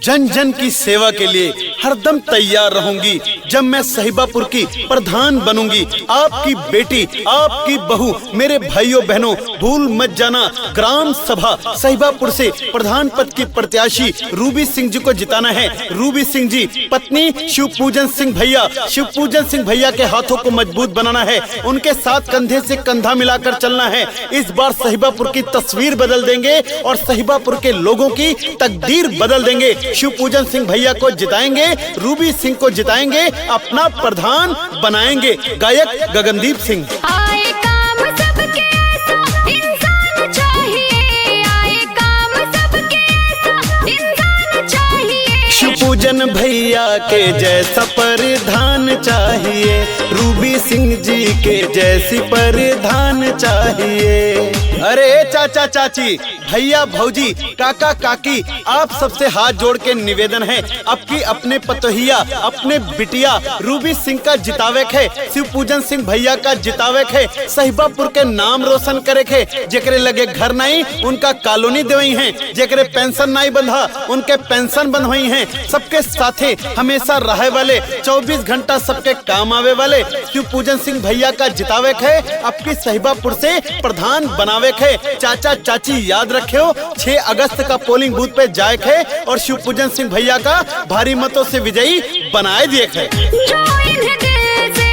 जन जन की सेवा के लिए हरदम तैयार रहूंगी। जब मैं सहिबापुर की प्रधान बनूंगी, आपकी बेटी, आपकी बहू, मेरे भाइयों बहनों, भूल मत जाना, ग्राम सभा सहिबापुर से प्रधान पद की प्रत्याशी रूबी सिंह जी को जिताना है। रूबी सिंह जी पत्नी शिवपूजन सिंह भैया, शिवपूजन सिंह भैया के हाथों को मजबूत बनाना है, उनके साथ कंधे से कंधा मिलाकर चलना है। इस बार सहिबापुर की तस्वीर बदल देंगे और सहिबापुर के लोगों की तकदीर बदल देंगे। शिवपूजन सिंह भैया को जिताएंगे, रूबी सिंह को जिताएंगे, अपना प्रधान बनाएंगे। गायक गगनदीप सिंह। आए काम सबके ऐसा इंसान चाहिए, आए काम सबके ऐसा इंसान चाहिए। शिवपूजन भैया के जैसा प्रधान चाहिए, रूबी सिंह जी के जैसी प्रधान चाहिए। अरे चाचा चाची, भैया भौजी, काका काकी, आप सबसे हाथ जोड़ के निवेदन है, आपकी अपने पतोहिया, अपने बिटिया रूबी सिंह का जितावेक है, शिवपूजन सिंह भैया का जितावेक है, सहिबापुर के नाम रोशन करे है। जेकरे लगे घर नहीं उनका कॉलोनी देवई है, जेकरे पेंशन नहीं बंधा उनके पेंशन बंधवई है। सबके साथे हमेशा रहे वाले, 24 घंटा सबके काम आवे वाले शिवपूजन सिंह भैया का जितावेक है, आपकी सहिबापुर से प्रधान बनावेक है। चाचा चाची याद रखियो, 6 अगस्त का पोलिंग बूथ पे जाए है और शिवपूजन सिंह भैया का भारी मतों से विजयी बनाए दिए है। जो इन्हें दिल से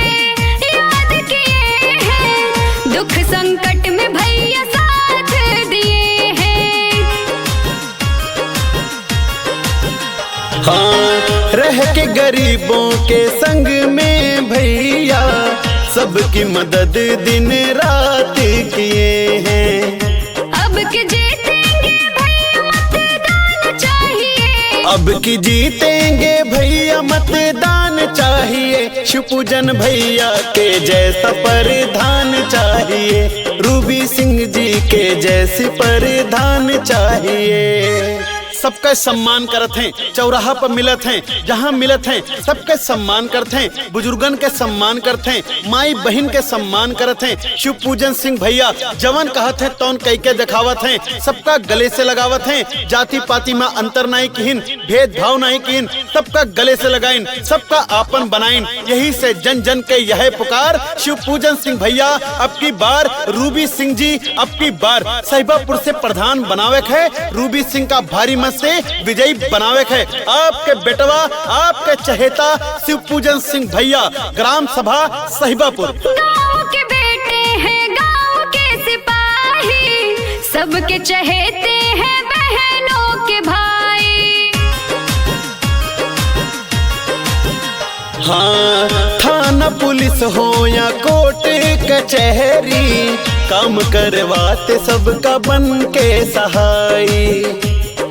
याद किए हैं, दुख संकट में भैया साथ दिए हैं। हाँ, रह के गरीबों के संग में भैया सबकी मदद दिन रात किए हैं। अब के जीतेंगे भैया मतदान चाहिए, अब की जीतेंगे भैया मतदान चाहिए। शिवपूजन भैया के जैसा प्रधान चाहिए, रूबी सिंह जी के जैसी प्रधान चाहिए। सबका सम्मान करत हैं, चौराहा पर मिलत हैं, जहाँ मिलत हैं सबके सम्मान करते हैं, बुजुर्गन के सम्मान करते हैं, माई बहन के सम्मान करते हैं। शिवपूजन सिंह भैया जवन कहत हैं तौन कई के दिखावत हैं, सबका गले से लगावत हैं, जाति पाति में अंतर नहीं किहिन, भेदभाव नहीं किहिन, सबका गले से लगाइन, सबका आपन बनाइन। यही से जन जन के यह पुकार, शिवपूजन सिंह भैया अब की बार रूबी सिंह जी अब की बार सहिबापुर से प्रधान बनावे है, रूबी सिंह का भारी से विजयी बनावे है। आपके बेटवा, आपके चहेता शिवपूजन सिंह भैया, ग्राम सभा सहिबापुर। गाँव के बेटे हैं, गाँव के सिपाही, सबके चहेते हैं बहनों के भाई। हाँ, थाना पुलिस हो या कोर्ट कचहरी, काम करवाते सबका बन के सहाई।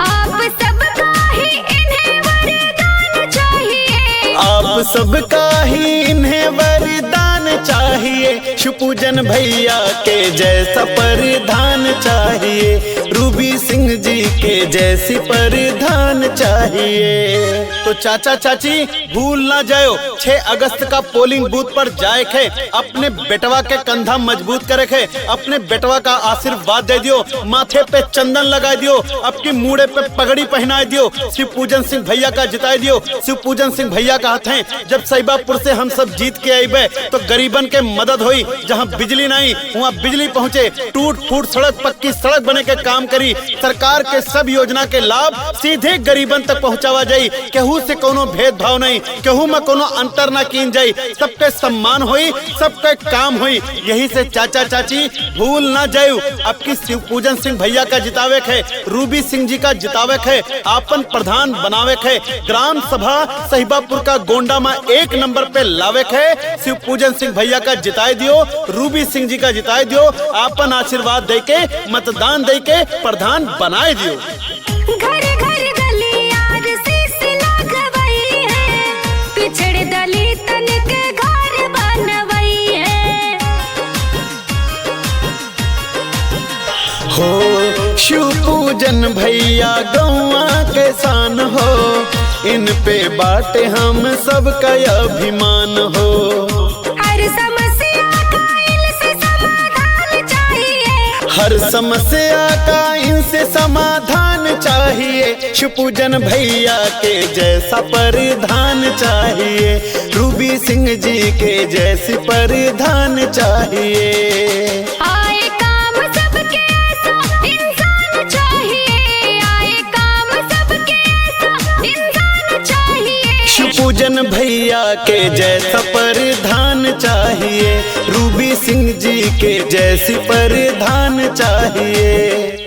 आप सबका ही इन्हें वरदान चाहिए, आप सबका ही इन्हें वरदान चाहिए। शिवपूजन भैया के जैसा प्रधान चाहिए, रूबी सिंह जी के जैसी प्रधान चाहिए। तो चाचा चाची भूल ना जाओ, 6 अगस्त का पोलिंग बूथ पर जाए है, अपने बेटवा के कंधा मजबूत करे है, अपने बेटवा का आशीर्वाद दे दियो, माथे पे चंदन लगा दियो, आपकी मूड़े पे पगड़ी पहना दियो, शिवपूजन सिंह भैया का जिता दियो। शिवपूजन सिंह भैया कहते हैं जब सहिबापुर से हम सब जीत के आईबे तो गरीबन के मदद हुई, जहाँ बिजली नहीं वहाँ बिजली पहुँचे, टूट फूट सड़क पक्की सड़क बने के काम करी, सरकार के सब योजना के लाभ सीधे गरीबन तक पहुँचावा जाई, केहू से कोनो भेदभाव नहीं, केहू में कोनो अंतर ना कीन जाई, सबके सम्मान हुई, सबके काम हुई। यही से चाचा चाची भूल ना जाओ, आपकी शिवपूजन सिंह भैया का जितावे है, रूबी सिंह जी का जितावे है, आपन प्रधान बनावे है, ग्राम सभा सहिबापुर का गोंडा में 1 नंबर पे लावे है। शिवपूजन सिंह भैया का जिताए दियो, रूबी सिंह जी का जिताए दियो, आपन आशीर्वाद दे के मतदान दे के प्रधान बनाए दियो। घर घर गलियार शीश लगवई है, पिछड़े दलितन के घर बनवई है। हो शिवपूजन भैया गौवा के शान हो, इन पे बाटे हम सबका अभिमान हो। हर समस्या का इनसे समाधान चाहिए, हर समस्या का इनसे समाधान चाहिए, शिवपूजन भैया के जैसा परिधान चाहिए, रूबी सिंह जी के जैसी परिधान चाहिए। आए काम सबके ऐसा इंसान चाहिए, आए काम सबके ऐसा इंसान चाहिए। शिवपूजन भैया के जैसा परिधान चाहिए, रूबी सिंह जी के जैसी परिधान चाहिए।